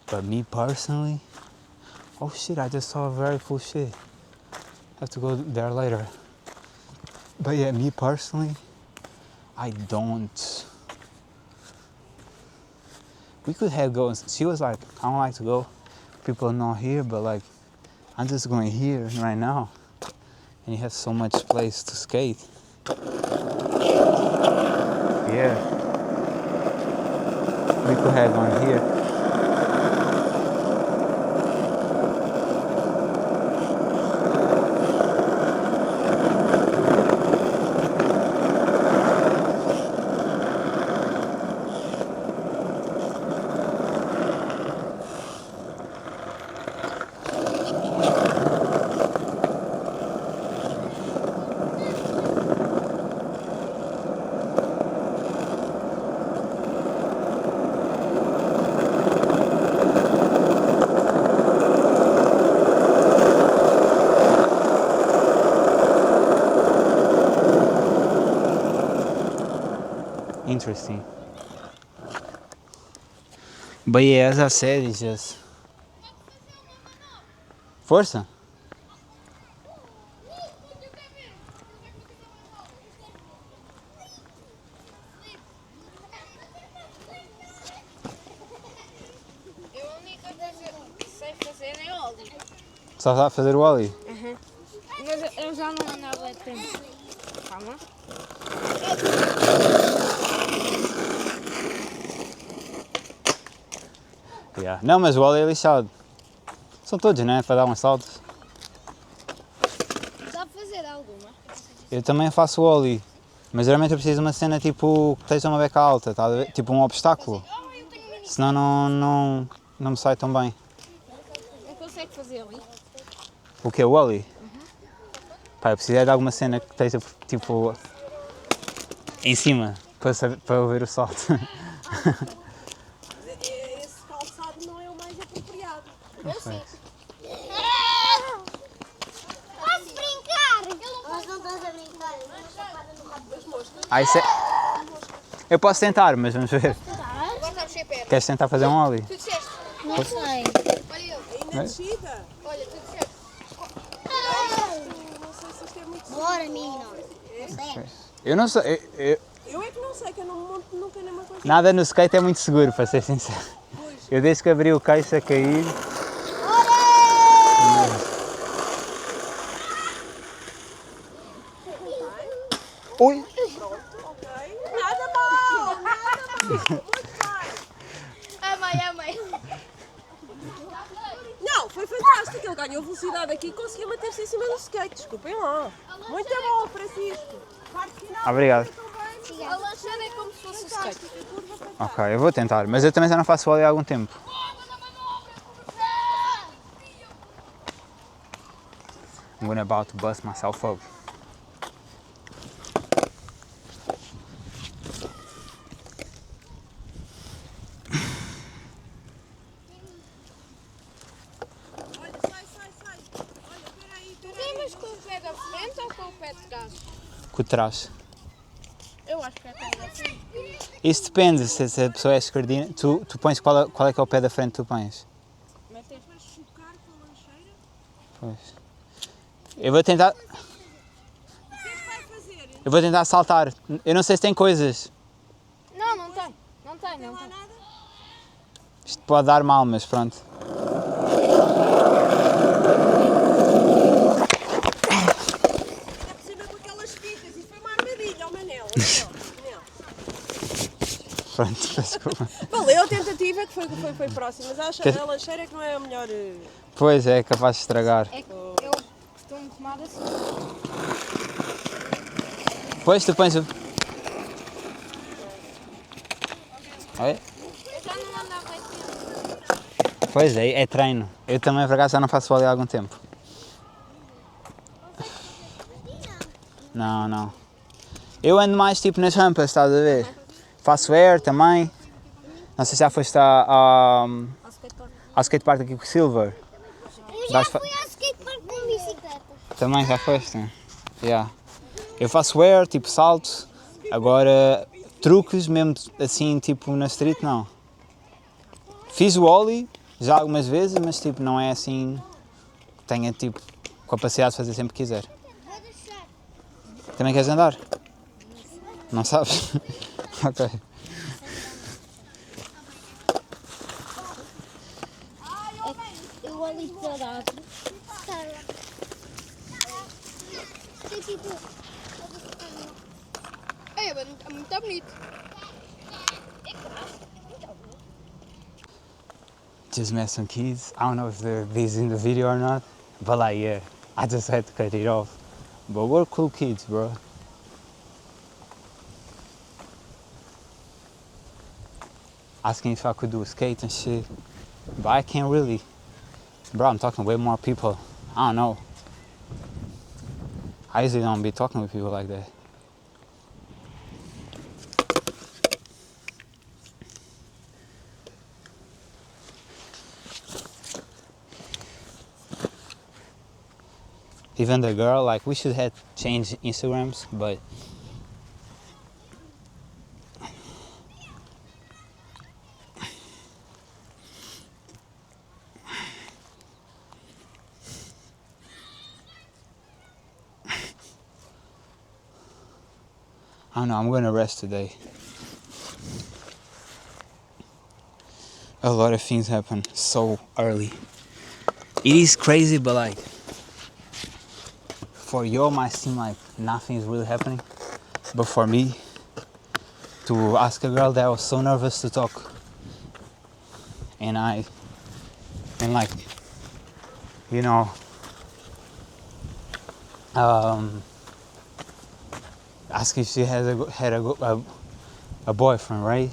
But me personally, oh shit, I just saw a very cool shit. Have to go there later. But yeah, me personally, I don't. We could have go. She was like, I don't like to go. People are not here, but like, I'm just going here right now. And you have so much place to skate. Yeah. We could have gone here. Interesting. But yeah, as I said, it's just força. Eu a única coisa que sei fazer é óleo. Só sabe fazer o ollie? Mas eu já não andava a tempo. Calma. Yeah. Não, mas o ollie é lixado. São todos, né? Para dar um salto. Sabe fazer alguma? Eu também faço o ollie. Mas geralmente eu preciso de uma cena tipo que esteja uma beca alta, tá a ver? Tipo um obstáculo. Senão não me sai tão bem. Não consegue fazer ali? O que? O ollie? Pá, eu preciso de alguma cena que esteja tipo em cima para eu ver o salto. Esse calçado não é o mais apropriado. Eu sei. Posso brincar? Nós não estamos a brincar. Aí cê... Eu posso tentar, mas vamos ver. Agora está a mexer perto. Queres tentar fazer um ollie? Tu disseste. Não sei. Olha eu. Ainda descida. Olha, tu disseste. Não sei se isto é muito... Bora, menino. Sério? Eu não sei. Eu é que não sei, que eu não monto nunca nenhuma coisa. Nada no skate é muito seguro, para ser sincero. Eu desde que abri o caixa a cair. Ui! Ok. Nada mal, nada mal. Miami. Não, foi fantástico. Ele ganhou velocidade aqui e conseguiu manter-se em cima do skate. Desculpem lá. Muito bom, Francisco. Parte final. Obrigado. A lancheira é como se fosse o skate. Ok, eu vou tentar, mas eu também já não faço vôlei há algum tempo. I'm about to bust myself up. Olha, sai. Olha, peraí. Vamos com o pé da frente ou com o pé de trás? Com trás. Eu acho que é com o da frente. Isso depende, se a pessoa é esquerdina. Tu pões qual é que é o pé da frente que tu pões? Vais chocar com a lancheira? Pois. Eu vou tentar. O que é que vai fazer? Eu vou tentar saltar. Eu não sei se tem coisas. Não, não tem. Não tem. Não há nada? Isto pode dar mal, mas pronto. Está por cima com aquelas fitas. Isso foi uma armadilha, ó Manel. Manel. Pronto, desculpa. Valeu a tentativa que foi próxima. Mas acho que Que- a lancheira é que não é a melhor. Pois é, capaz de estragar. É que eu costumo tomar assim. Pois tu pões o. Oi? Eu já não andava assim. Pois é treino. Eu também por acaso já não faço vôlei há algum tempo. Não. Eu ando mais tipo nas rampas, estás a ver? Faço air também. Não sei se já foste ao skatepark aqui com o Silver. Eu já Dás fa- fui ao skatepark com bicicleta. Também já foste? Yeah. Eu faço air, tipo salto. Agora truques mesmo assim, tipo na street, não. Fiz o ollie já algumas vezes, mas tipo não é assim. Tenho tipo capacidade de fazer sempre que quiser. Vou deixar. Também queres andar? Não sabes? Ok. Eu ali parado. Tem tipo. É muito bonito. Just met some kids. I don't know if these in the video or not, but like yeah, I just had to cut it off. But we're cool kids, bro. Asking if I could do skate and shit, but I can't really. Bro, I'm talking way more people. I don't know. I usually don't be talking with people like that. Even the girl, like we should have changed Instagrams, but I don't know, I'm gonna rest today. A lot of things happen so early. It is crazy, but like for you it might seem like nothing is really happening, but for me to ask a girl that I was so nervous to talk, and like you know ask if she had a boyfriend, right?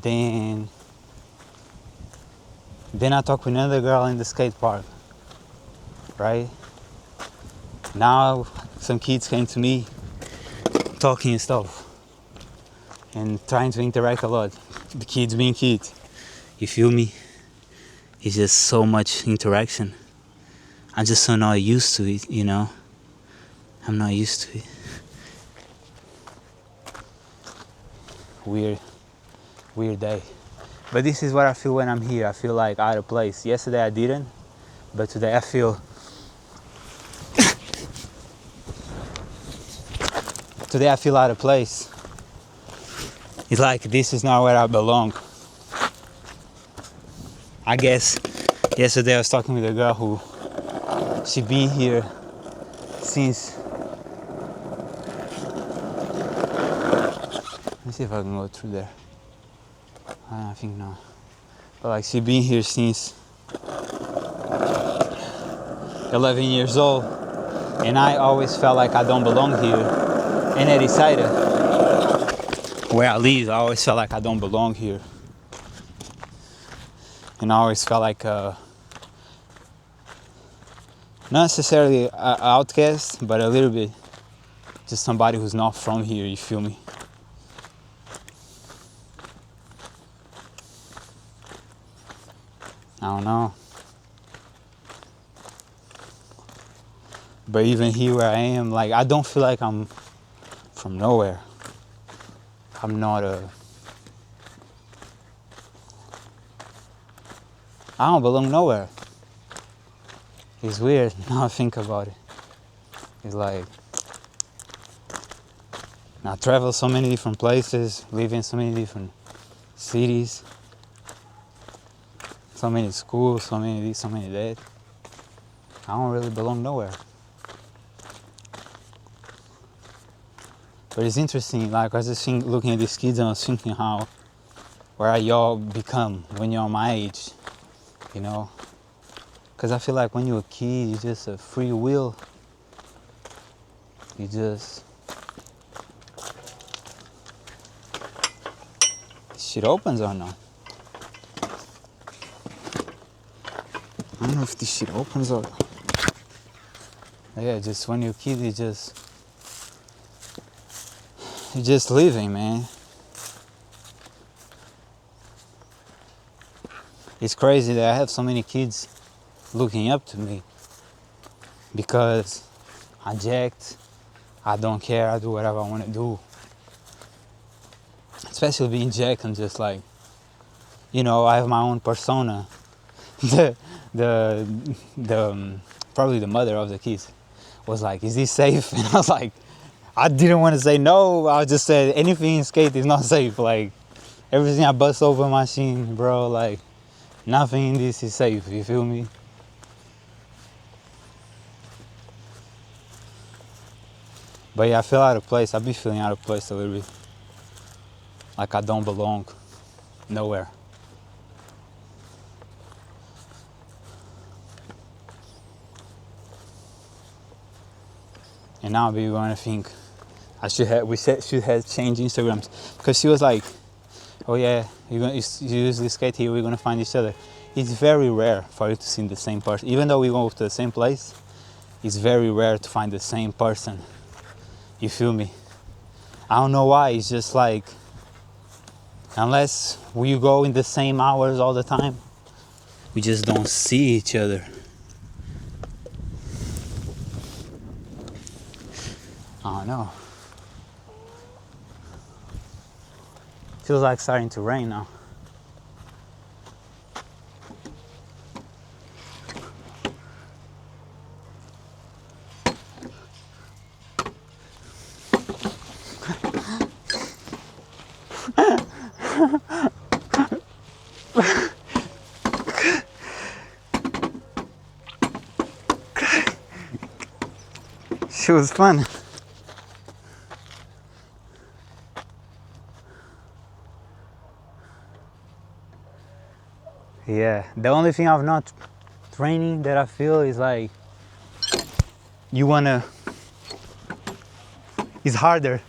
Then I talked with another girl in the skate park, right? Now some kids came to me talking and stuff and trying to interact a lot. The kids being kids, you feel me? It's just so much interaction. I'm just so not used to it, you know? I'm not used to it. Weird day. But this is what I feel when I'm here. I feel like out of place. Yesterday I didn't, but today I feel today I feel out of place. It's like this is not where I belong. I guess yesterday I was talking with a girl who she been here since. Let's see if I can go through there. I think no. Like she been here since 11 years old, and I always felt like I don't belong here. And at Isaida, where I live, I always felt like I don't belong here. And I always felt like not necessarily an outcast, but a little bit just somebody who's not from here, you feel me? I don't know. But even here where I am, like, I don't feel like I'm from nowhere. I'm not I don't belong nowhere. It's weird now I think about it. It's like, I travel so many different places, live in so many different cities, so many schools, so many this, so many that. I don't really belong nowhere. But it's interesting, like I was just looking at these kids and I was thinking how, where y'all become when you're my age, you know? Because I feel like when you're a kid, you're just a free will. You just... Shit opens or not? I don't know if this shit opens or... Yeah, just when you're a kid, you're just living, man. It's crazy that I have so many kids looking up to me because I jacked, I don't care, I do whatever I want to do. Especially being jacked, I'm just like, you know, I have my own persona. Probably the mother of the kids was like, is this safe? And I was like, I didn't want to say no. I just said anything in skate is not safe. Like, everything I bust open machine, bro, like, nothing in this is safe, you feel me? But yeah, I feel out of place. I've been feeling out of place a little bit. Like I don't belong nowhere. And now we're gonna think should have changed Instagrams, because she was like, oh yeah, you usually skate here, we're gonna find each other. It's very rare for you to see the same person. Even though we go to the same place, it's very rare to find the same person. You feel me? I don't know why, it's just like, unless we go in the same hours all the time, we just don't see each other. I don't know. Feels like starting to rain now. She was fun. Yeah, the only thing I'm not training that I feel is like, it's harder.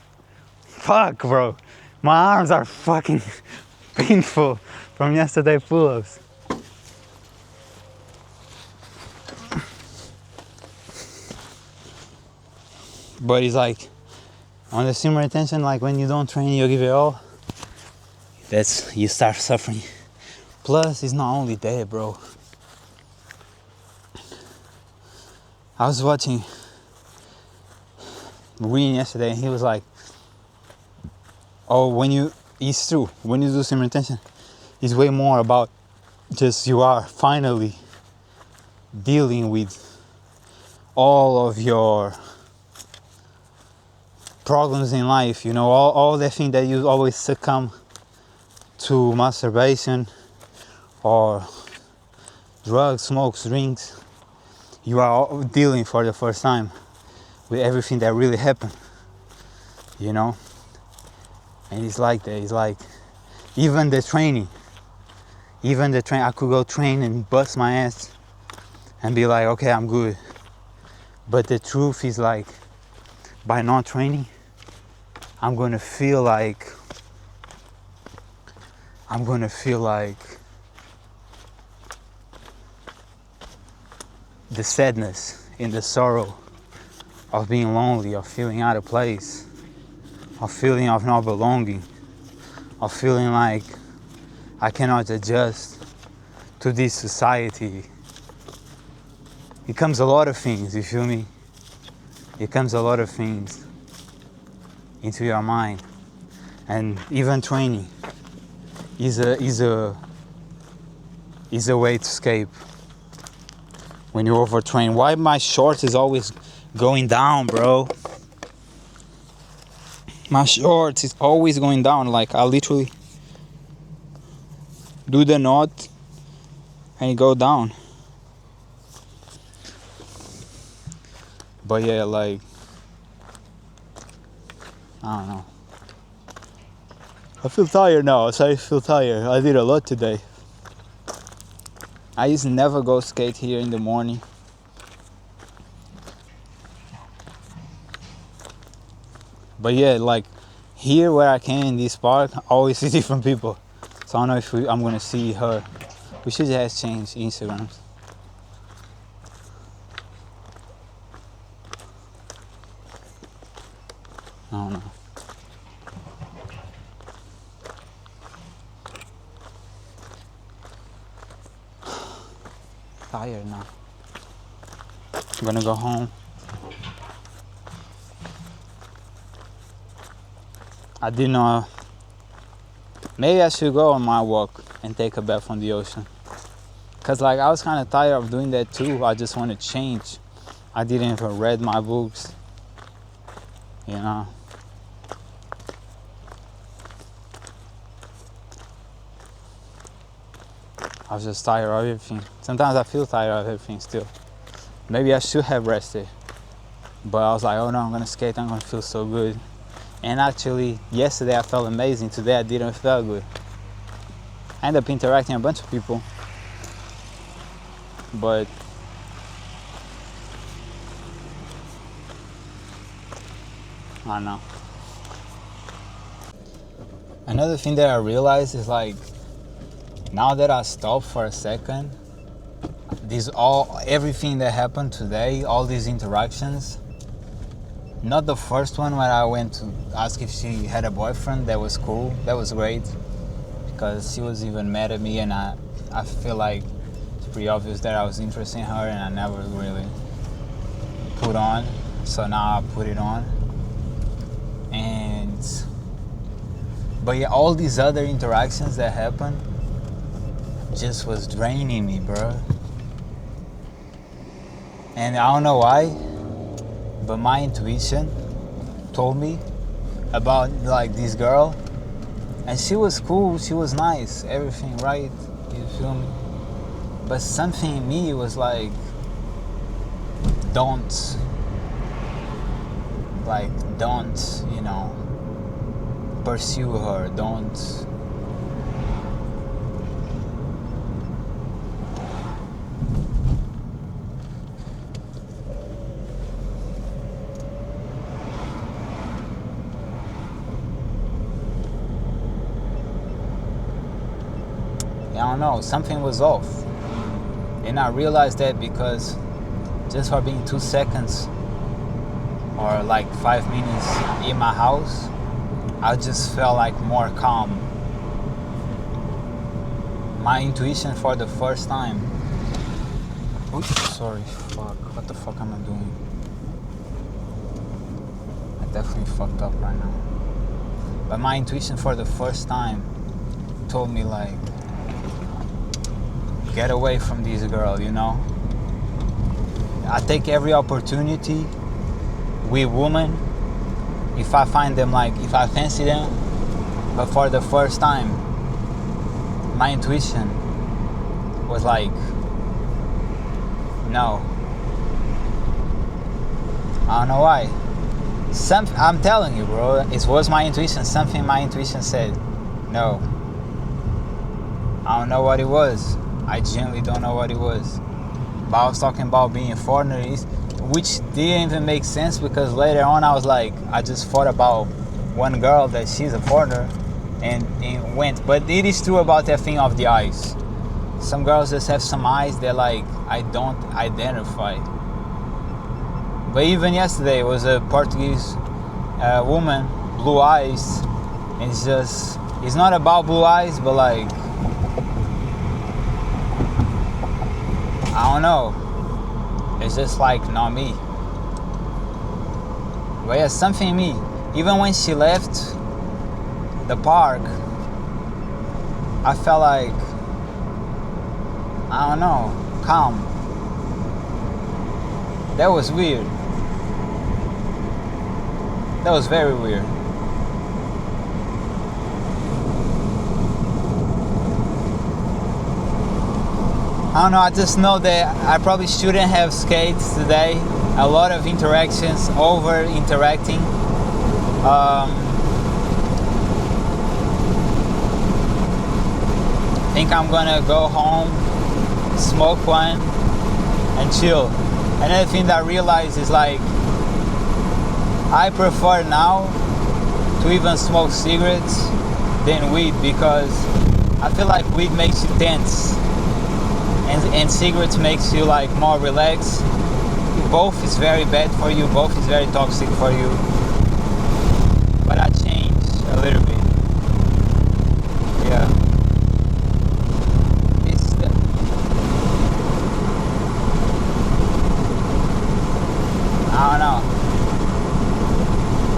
Fuck, bro. My arms are fucking painful from yesterday pull-ups. But it's like, on the simmer retention, like when you don't train, you give it all, you start suffering. Plus, it's not only that, bro. I was watching Green yesterday, and he was like, oh, it's true, when you do simmer retention, it's way more about just you are finally dealing with all of your problems in life, you know, all the things that you always succumb to, masturbation or drugs, smokes, drinks. You are dealing for the first time with everything that really happened, you know. And it's like that. It's like even the training Even the train, I could go train and bust my ass and be like, okay, I'm good. But the truth is like, by not training, I'm gonna feel like the sadness and the sorrow of being lonely, of feeling out of place, of feeling of not belonging, of feeling like I cannot adjust to this society. It comes a lot of things, you feel me? It comes a lot of things into your mind. And even training is a way to escape when you overtrain. Why my shorts is always going down, bro? My shorts is always going down. Like I literally do the knot and it go down. But yeah, like I don't know. I feel tired now. I feel tired. I did a lot today. I used to never go skate here in the morning. But yeah, like here where I can in this park, I always see different people. So I don't know if I'm gonna see her. We should just change Instagrams. I don't know. Tired now. I'm gonna go home. I didn't know. Maybe I should go on my walk and take a bath on the ocean. Cause like I was kind of tired of doing that too. I just want to change. I didn't even read my books. You know. I was just tired of everything. Sometimes I feel tired of everything still. Maybe I should have rested. But I was like, oh no, I'm gonna skate, I'm gonna feel so good. And actually, yesterday I felt amazing. Today I didn't feel good. I ended up interacting with a bunch of people. But I don't know. Another thing that I realized is like, now that I stopped for a second, everything that happened today, all these interactions, not the first one when I went to ask if she had a boyfriend, that was cool, that was great, because she was even mad at me and I feel like it's pretty obvious that I was interested in her and I never really put on, so now I put it on. But yeah, all these other interactions that happened just was draining me, bro. And I don't know why, but my intuition told me about like this girl, and she was cool, she was nice, everything right, you feel me? But something in me was like, don't, you know, pursue her, don't. I don't know, something was off. And I realized that because just for being 2 seconds or like 5 minutes in my house, I just felt like more calm. My intuition for the first time. Oops, sorry, fuck. What the fuck am I doing? I definitely fucked up right now. But my intuition for the first time told me like, get away from this girl, you know? I take every opportunity with women if I find them, like if I fancy them. But for the first time, my intuition was like, no. I don't know why. I'm telling you, bro, it was my intuition. Something my intuition said, no. I I don't know what it was. I genuinely don't know what it was. But I was talking about being foreigners, which didn't even make sense because later on I was like, I just thought about one girl that she's a foreigner and went. But it is true about that thing of the eyes. Some girls just have some eyes that like I don't identify. But even yesterday was a Portuguese woman, blue eyes. And it's not about blue eyes, but like, I don't know. It's just like not me. But yeah, something in me. Even when she left the park, I felt like, I don't know, calm. That was weird. That was very weird. I don't know, I just know that I probably shouldn't have skates today. A lot of interactions, over interacting. Think I'm gonna go home, smoke one, and chill. Another thing that I realized is like, I prefer now to even smoke cigarettes than weed because I feel like weed makes you tense. And cigarettes makes you like more relaxed. Both is very bad for you, both is very toxic for you.